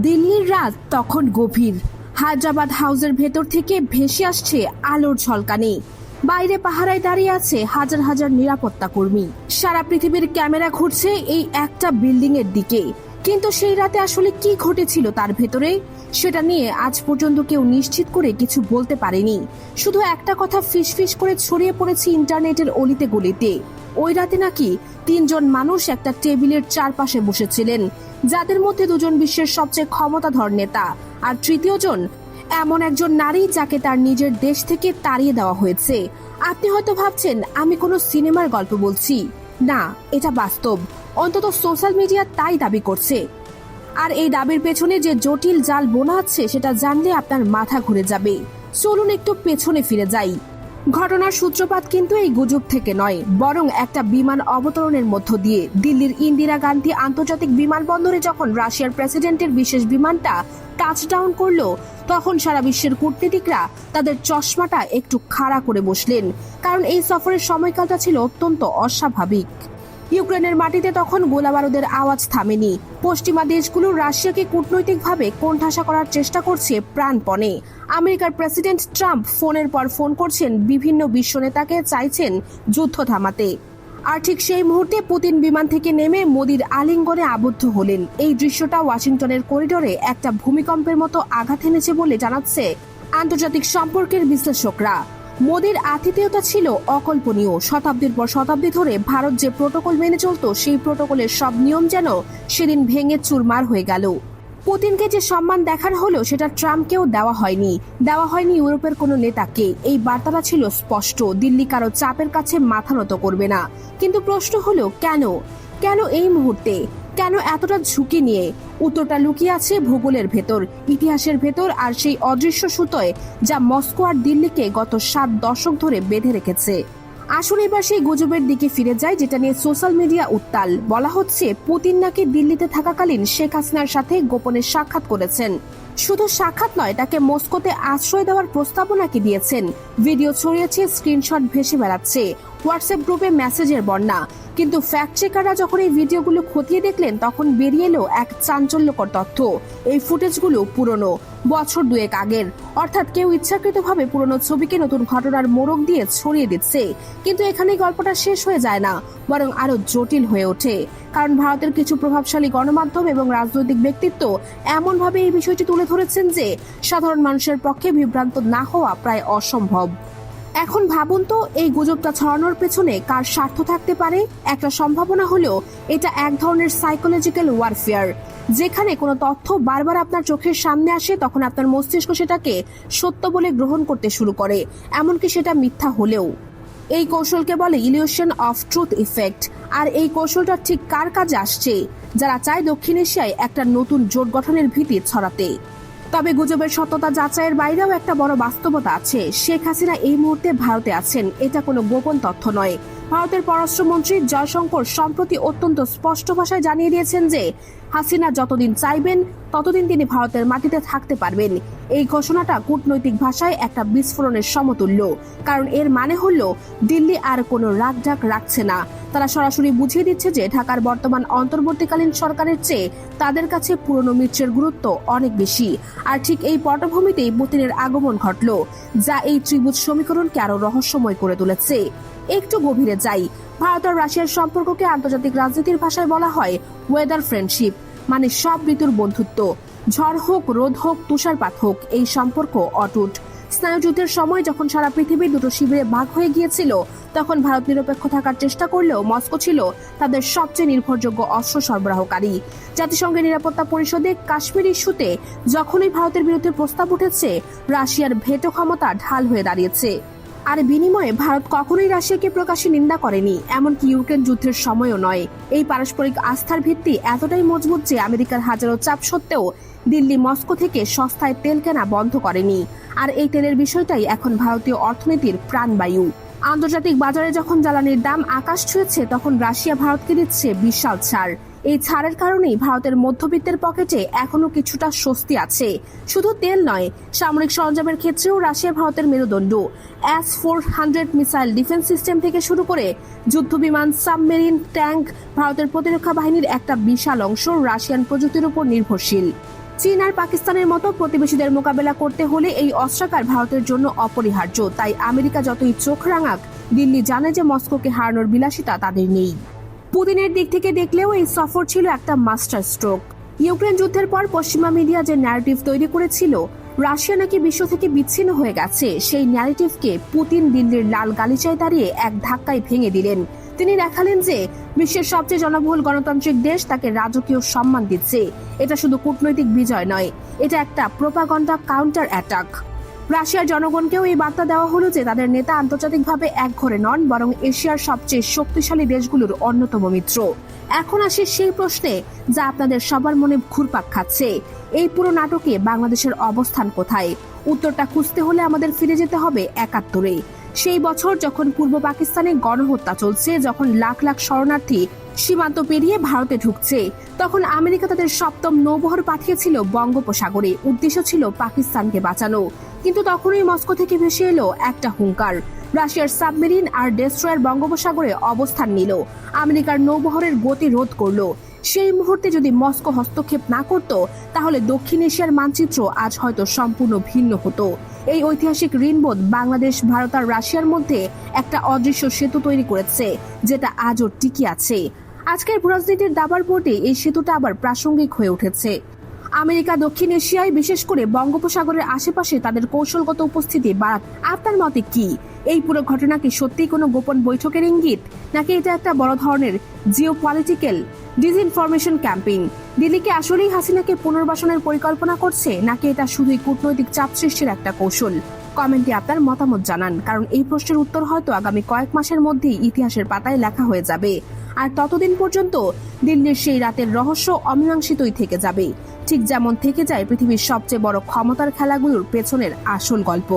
দিল্লির রাত তখন গভীর। হায়দ্রাবাদ হাউসের ভেতর থেকে ভেসে আসছে আলোর ঝলকানি। বাইরে পাহারায় দাঁড়িয়ে আছে হাজার হাজার নিরাপত্তা কর্মী। সারা পৃথিবীর ক্যামেরা ঘুরছে এই একটা বিল্ডিং এর দিকে। কিন্তু সেই রাতে আসলে কি ঘটেছিল তার ভেতরে, সেটা নিয়ে আজ পর্যন্ত কেউ নিশ্চিত করে কিছু বলতে পারেনি। শুধু একটা কথা ফিসফিস করে ছড়িয়ে পড়েছে ইন্টারনেটের অলিতে গলিতে। ওই রাতে নাকি 3 জন মানুষ একটা টেবিলের চারপাশে বসেছিলেন, যাদের মধ্যে 2 জন বিশ্বের সবচেয়ে ক্ষমতাধর নেতা, আর তৃতীয় জন এমন একজন নারী যাকে তার নিজের দেশ থেকে তাড়িয়ে দেওয়া হয়েছে। আপনি হয়তো ভাবছেন আমি কোনো সিনেমার গল্প বলছি। না, এটা বাস্তব। অন্তত সোশ্যাল মিডিয়া তাই দাবি করছে। আর এই দাবির পেছনে যে জটিল জাল বোনা আছে সেটা জানলে আপনার মাথা ঘুরে যাবে। চলুন একটু পেছনে ফিরে যাই। ঘটনার সূত্রপাত কিন্তু এই গুজব থেকে নয়, বরং একটা বিমান অবতরণের মধ্য দিয়ে। দিল্লির ইন্দিরা গান্ধী আন্তর্জাতিক বিমানবন্দরে যখন রাশিয়ার প্রেসিডেন্টের বিশেষ বিমানটা টাচডাউন করলো, তখন সারা বিশ্বের কূটনীতিকরা তাদের চশমাটা একটু খাড়া করে বসলেন, কারণ এই সফরের সময়কালটা ছিল অত্যন্ত অস্বাভাবিক। ইউক্রেনের মাটিতে তখন গোলাবারুদের আওয়াজ থামেনি। পশ্চিমা দেশগুলো রাশিয়াকে কূটনৈতিকভাবে কোণঠাসা করার চেষ্টা করছে প্রাণপণে। আমেরিকার প্রেসিডেন্ট ট্রাম্প ফোনের পর ফোন করছেন বিভিন্ন বিশ্ব নেতাকে, চাইছেন যুদ্ধ থামাতে। আর ঠিক সেই মুহূর্তে পুতিন বিমান থেকে নেমে মোদির আলিঙ্গনে আবদ্ধ হলেন। এই দৃশ্যটা ওয়াশিংটনের করিডোরে একটা ভূমিকম্পের মতো আঘাত এনেছে বলে জানাচ্ছে আন্তর্জাতিক সম্পর্কের বিশ্লেষকরা। মোদির আতিথেয়তা ছিল অকল্পনীয়। শতাব্দীর পর শতাব্দী ধরে ভারত যে প্রোটোকল মেনে চলত, সেই প্রোটোকলের সব নিয়ম যেন সেদিন ভেঙে চুরমার হয়ে গেল। পুতিনকে যে সম্মান দেখানো হলো সেটা ট্রাম্পকেও দেওয়া হয়নি ইউরোপের কোনো নেতাকে। এই বার্তাটা ছিল স্পষ্ট, দিল্লি কারো চাপের কাছে মাথা নত করবে না। কিন্তু প্রশ্ন হলো কেন এই মুহূর্তে, কেন এতটা ঝুঁকি নিয়ে? উত্তরটা লুকিয়ে আছে ভূগোলের ভেতর, ইতিহাসের ভেতর, আর সেই অদৃশ্য সুতোয় যা মস্কো আর দিল্লিকে গত 7 দশক ধরে বেঁধে রেখেছে। আসুন এবার সেই গুজবের দিকে ফিরে যায়, যেটা নিয়ে সোশ্যাল মিডিয়া উত্তাল। বলা হচ্ছে পুতিন নাকি দিল্লিতে থাকাকালীন শেখ হাসিনার সাথে গোপনে সাক্ষাৎ করেছেন। শুধু সাক্ষাৎ নয়, তাকে মস্কোতে আশ্রয় দেওয়ার প্রস্তাবও নাকি দিয়েছেন। ভিডিও ছড়িয়েছে, স্ক্রিনশট ভেসে বেড়াচ্ছে, হোয়াটসঅ্যাপ গ্রুপে মেসেজের বন্যা। কিন্তু ফ্যাক্ট চেকাররা যখন এই ভিডিওগুলো খতিয়ে দেখলেন, তখন বেরিয়ে এলো এক চাঞ্চল্যকর তথ্য। এই ফুটেজগুলো পুরনো, বছর 2 আগের। অর্থাৎ কেউ ইচ্ছাকৃতভাবে পুরনো ছবিকে নতুন ঘটনার মোড়ক দিয়ে ছড়িয়ে দিচ্ছে। কিন্তু এখানেই গল্পটা শেষ হয়ে যায় না, বরং আরো জটিল হয়ে ওঠে। কারণ ভারতের কিছু প্রভাবশালী গণমাধ্যম এবং রাজনৈতিক ব্যক্তিত্ব এমনভাবে এই বিষয়টি তুলে ধরেছেন যে সাধারণ মানুষের পক্ষে বিভ্রান্ত না হওয়া প্রায় অসম্ভব। এখন ভাবুন তো, এই গুজবটা ছড়ানোর পেছনে কার স্বার্থ থাকতে পারে? একটা সম্ভাবনা হলো এটা এক ধরনের সাইকোলজিক্যাল ওয়ারফেয়ার। যেখানে কোনো তথ্য বারবার আপনার চোখের সামনে আসে, তখন আপনার মস্তিষ্ক সেটাকে সত্য বলে গ্রহণ করতে শুরু করে, এমনকি সেটা মিথ্যা হলেও। এই কৌশলকে বলে ইলিউশন অফ ট্রুথ ইফেক্ট। আর এই কৌশলটা ঠিক কার কাজে আসছে? যারা চায় দক্ষিণ এশিয়ায় একটা নতুন জোট গঠনের ভীতি ছড়াতে। তবে গুজবের সত্যতা যাচাইয়ের বাইরেও একটা বড় বাস্তবতা আছে। শেখ হাসিনা এই মুহূর্তে ভারতে আছেন, এটা কোনো গোপন তথ্য নয়। ভারতের পররাষ্ট্রমন্ত্রী জয়শঙ্কর সম্প্রতি অত্যন্ত স্পষ্ট ভাষায় জানিয়ে দিয়েছেন যে হাসিনা যতদিন চাইবেন ততদিন তিনি ভারতের মাটিতে থাকতে পারবেন। এই ঘোষণাটা কূটনৈতিক ভাষায় একটা বিস্ফোরণের সমতুল্য। কারণ এর মানে হলো দিল্লি আর কোনো রাগঢাক রাখছে না। তারা সরাসরি বুঝিয়ে দিচ্ছে যে ঢাকার বর্তমান অন্তর্বর্তীকালীন সরকারের চেয়ে তাদের কাছে পুরনো মিত্রের গুরুত্ব অনেক বেশি। আর ঠিক এই পটভূমিতেই পুতিনের আগমন ঘটল, যা এই ত্রিভুজ সমীকরণকে আরো রহস্যময় করে তুলেছে। একটু গভীরে যাই। ভারত আর রাশিয়ার সম্পর্ককে আন্তর্জাতিক রাজনীতির ভাষায় বলা হয় ওয়েদার ফ্রেন্ডশিপ, মানে সব ঋতুর বন্ধুত্ব। ঝড় হোক, রোদ হোক, তুষারপাত হোক, এই সম্পর্ক অটুট। স্নায়ুযুদ্ধের সময় যখন সারা পৃথিবী দুটো শিবিরে ভাগ হয়ে গিয়েছিল, তখন ভারত নিরপেক্ষ থাকার চেষ্টা করলেও মস্কো ছিল তাদের সবচেয়ে নির্ভরযোগ্য অস্ত্র সরবরাহকারী। জাতিসংঘের নিরাপত্তা পরিষদে কাশ্মীর ইস্যুতে যখনই ভারতের বিরুদ্ধে প্রস্তাব উঠেছে, রাশিয়ার ভেটো ক্ষমতা ঢাল হয়ে দাঁড়িয়েছে। আর বিনিময়ে ভারত কখনোই রাশিয়াকে প্রকাশ্যে নিন্দা করেনি, এমনকি ইউক্রেন যুদ্ধের সময়ও নয়। এই পারস্পরিক আস্থার ভিত্তি এতটাই মজবুত যে আমেরিকার হাজারো চাপ সত্ত্বেও দিল্লি মস্কো থেকে সস্তায় তেল কেনা বন্ধ করেনি। আর এই তেলের বিষয়টাই এখন ভারতীয় অর্থনীতির প্রাণবায়ু। আন্তর্জাতিক বাজারে যখন জ্বালানির দাম আকাশ ছুঁয়েছে, তখন রাশিয়া ভারতকে দিচ্ছে বিশাল ছাড়। এই ছাড়ের কারণেই ভারতের মধ্যবিত্তের পকেটে এখনো কিছুটা স্বস্তি আছে। শুধু তেল নয়, সামরিক সরঞ্জামের ক্ষেত্রেও রাশিয়া ভারতের মেরুদণ্ড। S-400 মিসাইল ডিফেন্স সিস্টেম থেকে শুরু করে যুদ্ধবিমান, সাবমেরিন, ট্যাঙ্ক, ভারতের প্রতিরক্ষা বাহিনীর একটা বিশাল অংশ রাশিয়ান প্রযুক্তির উপর নির্ভরশীল। চীন আর পাকিস্তানের মতো প্রতিবেশীদের মোকাবেলা করতে হলে এই অস্ত্রাগার ভারতের জন্য অপরিহার্য। তাই আমেরিকা যতই চোখ রাঙাক, দিল্লি জানে যে মস্কোকে হারানোর বিলাসিতা তাদের নেই। পুতিনের দিক থেকে দেখলেও এই সফর ছিল একটা মাস্টার স্ট্রোক। ইউক্রেন যুদ্ধের পর পশ্চিমা মিডিয়া যে ন্যারেটিভ তৈরি করেছিল রাশিয়া নাকি বিশ্ব থেকে বিচ্ছিন্ন হয়ে গেছে, সেই ন্যারেটিভকে পুতিন দিল্লির লাল গালিচায় দাঁড়িয়ে এক ধাক্কায় ভেঙে দিলেন। তিনি দেখালেন যে বিশ্বের সবচেয়ে জনবহুল গণতান্ত্রিক দেশ তাকে রাজকীয় সম্মান দিচ্ছে। এটা শুধু কূটনৈতিক বিজয় নয়, এটা একটা প্রোপাগান্ডা কাউন্টার অ্যাটাক। রাশিয়ার জনগণকেও এই বার্তা দেওয়া হলো যে তাদের নেতা আন্তর্জাতিকভাবে একঘরে নন, বরং এশিয়ার সবচেয়ে শক্তিশালী দেশগুলোর অন্যতম মিত্র। এখন আসে সেই প্রশ্নে যা আপনাদের সবার মনে ঘুরপাক খাচ্ছে, এই পুরো নাটকে বাংলাদেশের অবস্থান কোথায়? উত্তরটা খুঁজতে হলে আমাদের ফিরে যেতে হবে ৭১-এ। সেই বছর যখন পূর্ব পাকিস্তানে গণহত্যা চলছে, যখন লাখ লাখ শরণার্থী সীমান্ত পেরিয়ে ভারতে ঢুকছে, তখন আমেরিকা তাদের ৭ম নৌবহর পাঠিয়েছিল বঙ্গোপসাগরে। উদ্দেশ্য ছিল পাকিস্তানকে বাঁচানো। কিন্তু তখনই মস্কো থেকে ভেসে এলো একটা হুঙ্কার। রাশিয়ার সাবমেরিন আর ডেস্ট্রয়ার বঙ্গোপসাগরে অবস্থান নিল, আমেরিকার নৌবহরের গতি রোধ করলো। সেই মুহূর্তে যদি মস্কো হস্তক্ষেপ না করত, তাহলে দক্ষিণ এশিয়ার মানচিত্র আজ হয়তো সম্পূর্ণ ভিন্ন হতো। এই ঐতিহাসিক ঋণবোধ বাংলাদেশ, ভারত আর রাশিয়ার মধ্যে একটা অদৃশ্য সেতু তৈরি করেছে, যেটা আজও টিকে আছে। আজকের ভূরাজনীতির দাবার বোর্ডে এই সেতুটা আবার প্রাসঙ্গিক হয়ে উঠেছে। আমেরিকা দক্ষিণ এশিয়ায়, বিশেষ করে বঙ্গোপসাগরের আশেপাশে তাদের কৌশলগত উপস্থিতি বাড়াতে আপনার মতে কি? এই পুরো ঘটনা কি সত্যিই কোনো গোপন বৈঠকের ইঙ্গিত, নাকি এটা একটা বড় ধরনের জিওপলিটিক্যাল ডিসইনফরমেশন ক্যাম্পেইন? দিল্লিকে আসলেই হাসিনাকে পুনর্বাসনের পরিকল্পনা করছে, নাকি এটা শুধুই কূটনৈতিক চাপ সৃষ্টির একটা কৌশল? কমেন্টে আপনার মতামত জানান, কারণ এই প্রশ্নের উত্তর হয়তো আগামী কয়েক মাসের মধ্যেই ইতিহাসের পাতায় লেখা হয়ে যাবে। আর ততদিন পর্যন্ত দিল্লির সেই রাতের রহস্য অমীমাংসিতই থেকে যাবে, ঠিক যেমন থেকে যায় পৃথিবীর সবচেয়ে বড় ক্ষমতার খেলাগুলোর পেছনের আসল গল্প।